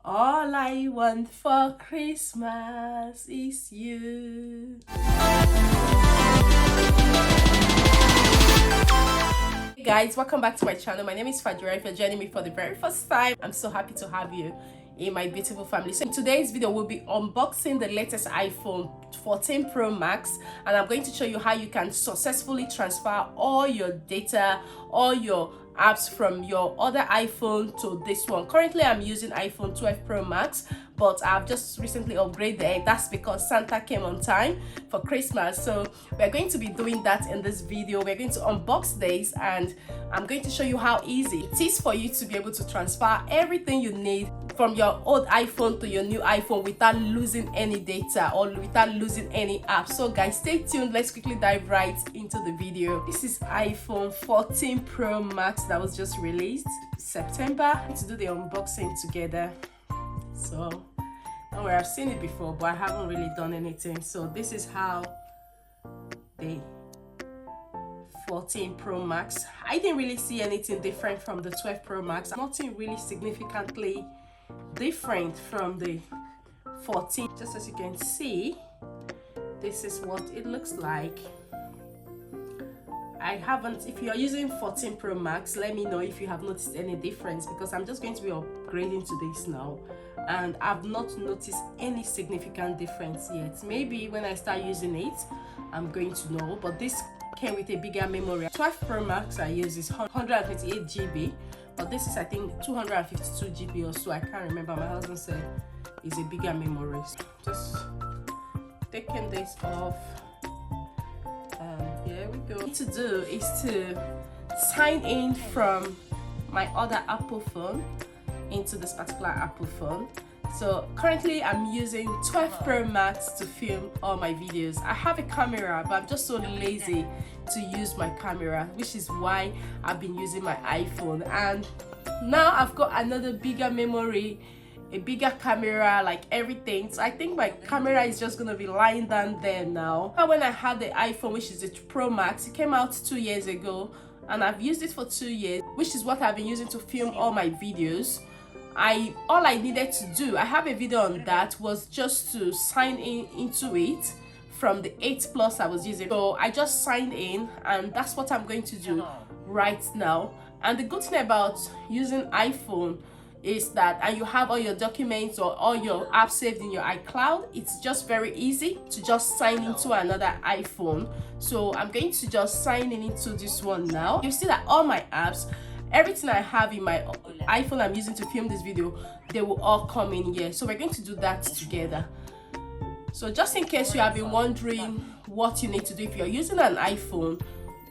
All I want for Christmas is you. Hey guys, welcome back to my channel. My name is Fadura. If you're joining me for the very first time, I'm so happy to have you in my beautiful family. So in today's video, we'll be unboxing the latest iPhone 14 Pro Max, and I'm going to show you how you can successfully transfer all your data, all your apps from your other iPhone to this one. Currently I'm using iPhone 12 Pro Max, but I've just recently upgraded. That's because Santa came on time for Christmas. So we're going to be doing that in this video. We're going to unbox this, and I'm going to show you how easy it is for you to be able to transfer everything you need from your old iPhone to your new iPhone without losing any data or without losing any apps. So guys, stay tuned. Let's quickly dive right into the video. This is iPhone 14 Pro Max that was just released September. Let's do the unboxing together. So don't worry, I've seen it before, but I haven't really done anything. So this is how the 14 Pro Max. I didn't really see anything different from the 12 Pro Max. Nothing really significantly different from the 14. Just as you can see, this is what it looks like. I haven't, if you are using 14 Pro Max, let me know if you have noticed any difference, because I'm just going to be upgrading to this now and I've not noticed any significant difference yet. Maybe when I start using it, I'm going to know, but this came with a bigger memory. 12 Pro Max I use is 128 GB, but this is I think 252 GB or so. I can't remember. My husband said it's a bigger memory. Just taking this off. Here we go. What to do is to sign in from my other Apple phone into this particular Apple phone. So currently I'm using 12 Pro Max to film all my videos. I have a camera, but I'm just so lazy to use my camera, which is why I've been using my iPhone. And now I've got another bigger memory, a bigger camera, like everything. So I think my camera is just gonna be lying down there now. When I had the iPhone, which is the Pro Max, it came out 2 years ago and I've used it for 2 years, which is what I've been using to film all my videos. All I needed to do, I have a video on that, was just to sign in into it from the 8 Plus I was using. So I just signed in, and that's what I'm going to do right now. And the good thing about using iPhone is that, and you have all your documents or all your apps saved in your iCloud, it's just very easy to just sign into another iPhone. So I'm going to just sign in into this one now. You see that all my apps, everything I have in my iPhone I'm using to film this video, they will all come in here. So we're going to do that together. So just in case you have been wondering what you need to do if you're using an iPhone,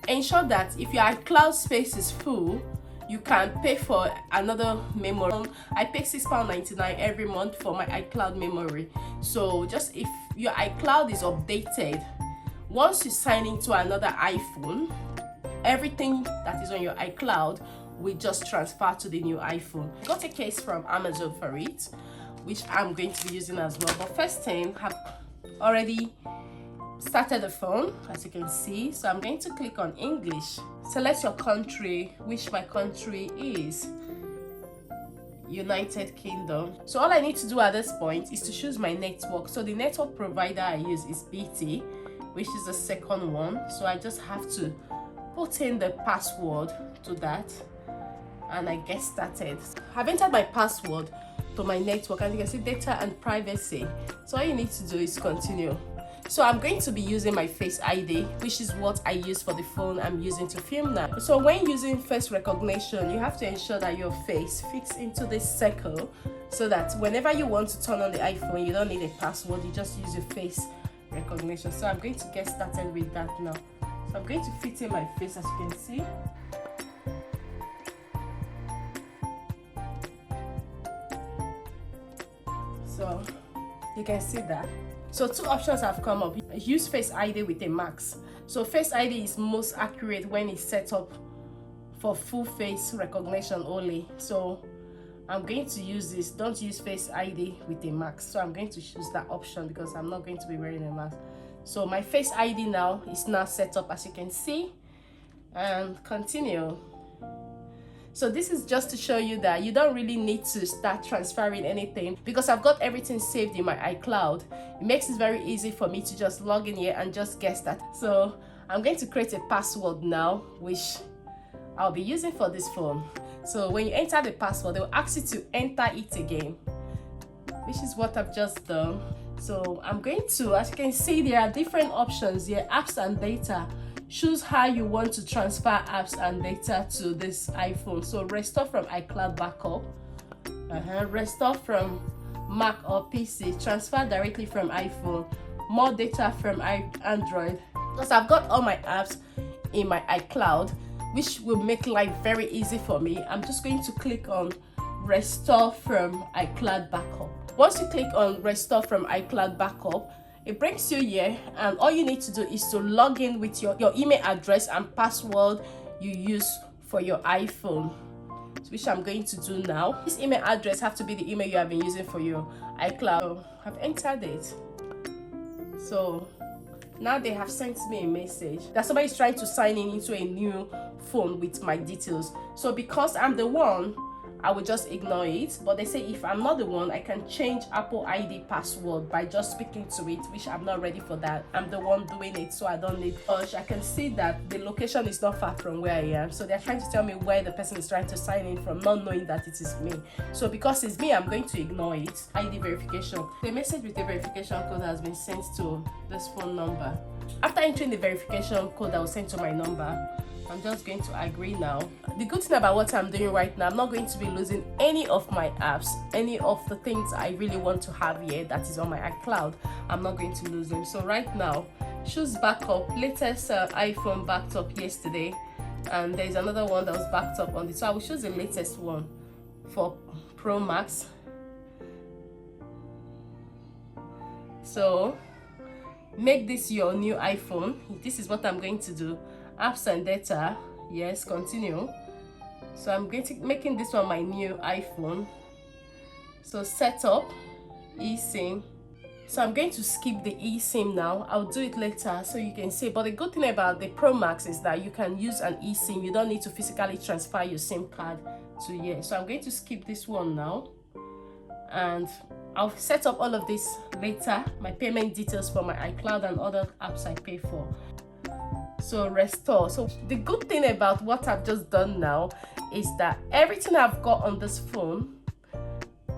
ensure that if your iCloud space is full, you can pay for another memory. I pay £6.99 every month for my iCloud memory. So just if your iCloud is updated, once you sign into another iPhone, everything that is on your iCloud will just transfer to the new iPhone. I got a case from Amazon for it, which I'm going to be using as well. But first thing, I have already started the phone, as you can see. So I'm going to click on English. Select your country, which my country is United Kingdom. So all I need to do at this point is to choose my network. So the network provider I use is BT, which is the second one. So I just have to put in the password to that and I get started. I've entered my password to my network, and you can see data and privacy. So all you need to do is continue. So I'm going to be using my Face ID, which is what I use for the phone I'm using to film now. So when using face recognition, you have to ensure that your face fits into this circle so that whenever you want to turn on the iPhone, you don't need a password, you just use your face recognition. So I'm going to get started with that now. So I'm going to fit in my face, as you can see. So you can see that. So two options have come up. Use Face ID with a Max. So Face ID is most accurate when it's set up for full face recognition only. So I'm going to use this. Don't use Face ID with a Max. So I'm going to choose that option because I'm not going to be wearing a mask. So my Face ID now is now set up, as you can see, and continue. So this is just to show you that you don't really need to start transferring anything, because I've got everything saved in my iCloud. It makes it very easy for me to just log in here and just guess that. So I'm going to create a password now, which I'll be using for this phone. So when you enter the password, they'll ask you to enter it again, which is what I've just done. So I'm going to, as you can see, there are different options here, apps and data. Choose how you want to transfer apps and data to this iPhone. So restore from iCloud backup, restore from Mac or PC, transfer directly from iPhone, more data from Android. Because I've got all my apps in my iCloud, which will make life very easy for me. I'm just going to click on restore from iCloud backup. Once you click on restore from iCloud backup, it brings you here, and all you need to do is to log in with your email address and password you use for your iPhone, which I'm going to do now. This email address have to be the email you have been using for your iCloud. So I've entered it. So now they have sent me a message that somebody is trying to sign in into a new phone with my details. So because I'm the one, I will just ignore it. But they say if I'm not the one, I can change Apple ID password by just speaking to it, which I'm not ready for that. I'm the one doing it, so I don't need push. I can see that the location is not far from where I am. So they're trying to tell me where the person is trying to sign in from, not knowing that it is me. So because it's me, I'm going to ignore it. ID verification. The message with the verification code has been sent to this phone number. After entering the verification code that was sent to my number, I'm just going to agree now. The good thing about what I'm doing right now, I'm not going to be losing any of my apps, any of the things I really want to have here that is on my iCloud. I'm not going to lose them. So right now, choose backup. Latest iPhone backed up yesterday, and there's another one that was backed up on this. So I will choose the latest one for Pro Max. So make this your new iPhone. This is what I'm going to do. Apps and data, yes, continue. So I'm going to making this one my new iPhone. So setup eSIM. So I'm going to skip the eSIM now. I'll do it later so you can see. But the good thing about the Pro Max is that you can use an eSIM. You don't need to physically transfer your SIM card to here. So I'm going to skip this one now, and I'll set up all of this later. My payment details for my iCloud and other apps I pay for. So restore. So the good thing about what I've just done now is that everything I've got on this phone,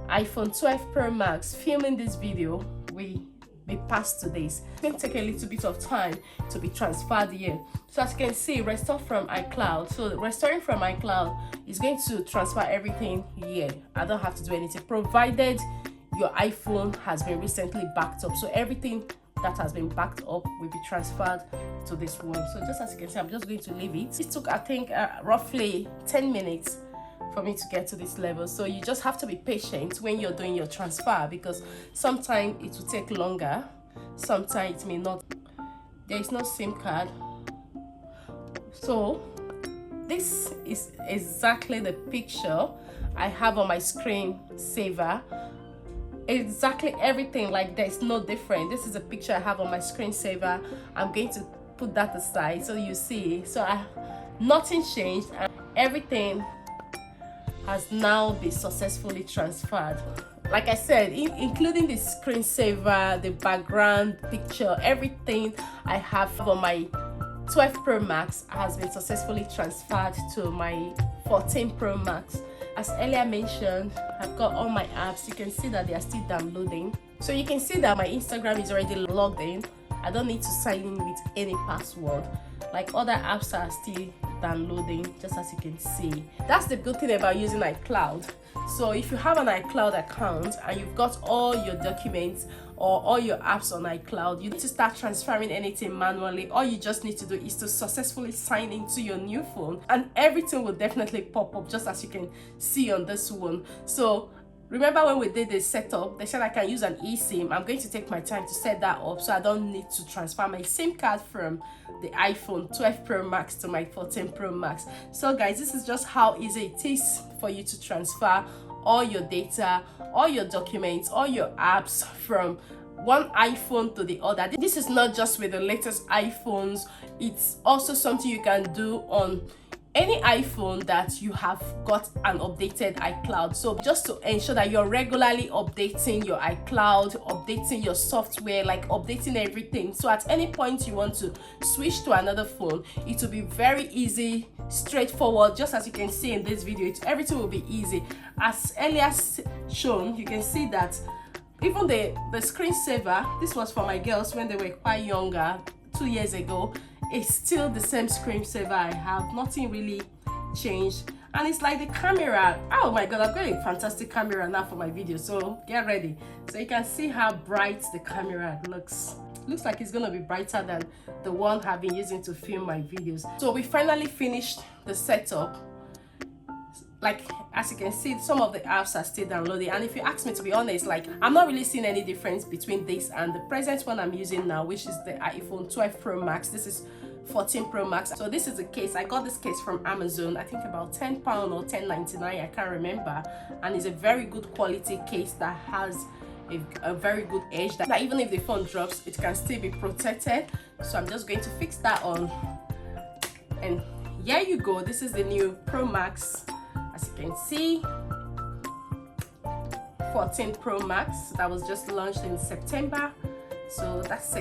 iPhone 12 Pro Max, filming this video will be passed to this. It's going to take a little bit of time to be transferred here. So as you can see, restore from iCloud. So restoring from iCloud is going to transfer everything here. I don't have to do anything, provided your iPhone has been recently backed up. So everything that has been backed up will be transferred to this one. So just as you can see, I'm just going to leave it. It took, I think, roughly 10 minutes for me to get to this level. So you just have to be patient when you're doing your transfer, because sometimes it will take longer, sometimes it may not. There is no SIM card. So this is exactly the picture I have on my screen saver. Exactly everything, like there's no different. This is a picture I have on my screensaver. I'm going to put that aside so you see. So nothing changed, and everything has now been successfully transferred. Like I said, including the screensaver, the background picture, everything I have on my 12 Pro Max has been successfully transferred to my 14 Pro Max. As earlier mentioned, I've got all my apps. You can see that they are still downloading. So you can see that my Instagram is already logged in. I don't need to sign in with any password. Like other apps are still downloading, just as you can see. That's the good thing about using iCloud. So if you have an iCloud account and you've got all your documents or all your apps on iCloud, you need to start transferring anything manually. All you just need to do is to successfully sign into your new phone, and everything will definitely pop up, just as you can see on this one. So remember when we did the setup, they said I can use an eSIM. I'm going to take my time to set that up so I don't need to transfer my SIM card from the iPhone 12 Pro Max to my 14 Pro Max. So guys, this is just how easy it is for you to transfer all your data, all your documents, all your apps from one iPhone to the other. This is not just with the latest iPhones, it's also something you can do on any iPhone that you have got an updated iCloud. So just to ensure that you're regularly updating your iCloud, updating your software, like updating everything, so at any point you want to switch to another phone, it will be very easy, straightforward. Just as you can see in this video, everything will be easy. As earlier shown, you can see that even the screensaver, this was for my girls when they were quite younger 2 years ago, it's still the same screensaver I have. Nothing really changed. And it's like the camera, oh my god, I've got a fantastic camera now for my video, so get ready. So you can see how bright the camera looks like it's gonna be brighter than the one I've been using to film my videos. So we finally finished the setup. Like, as you can see, some of the apps are still downloading, and if you ask me, to be honest, like, I'm not really seeing any difference between this and the present one I'm using now, which is the iPhone 12 Pro Max. This is 14 Pro Max. So this is the case. I got this case from Amazon, I think about £10 or £10.99, I can't remember, and it's a very good quality case that has a very good edge that even if the phone drops, it can still be protected. So I'm just going to fix that on, and here you go. This is the new Pro Max. As you can see, 14 Pro Max that was just launched in September. So that's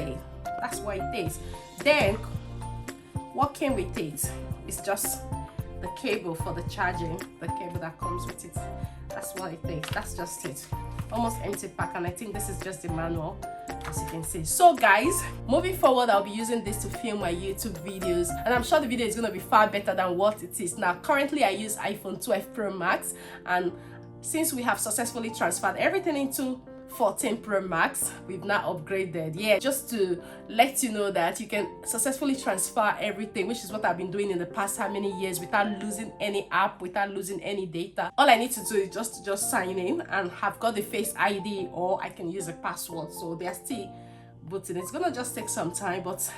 what it is. Then what came with it is just the cable for the charging, the cable that comes with it. That's what it is. That's just it. Almost empty pack, and I think this is just the manual, as you can see. So guys, moving forward, I'll be using this to film my YouTube videos, and I'm sure the video is going to be far better than what it is now. Currently I use iPhone 12 Pro Max, and since we have successfully transferred everything into 14 Pro Max, we've now upgraded. Yeah, just to let you know that you can successfully transfer everything, which is what I've been doing in the past how many years, without losing any app, without losing any data. All I need to do is just sign in, and have got the Face ID, or I can use a password. So they're still booting. It's gonna just take some time, but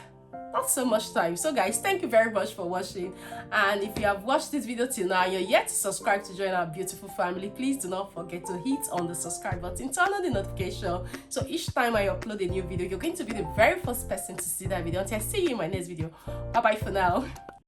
not so much time. So guys, thank you very much for watching, and if you have watched this video till now and you're yet to subscribe to join our beautiful family, please do not forget to hit on the subscribe button, turn on the notification, so each time I upload a new video, you're going to be the very first person to see that video. Until I see you in my next video, bye bye for now.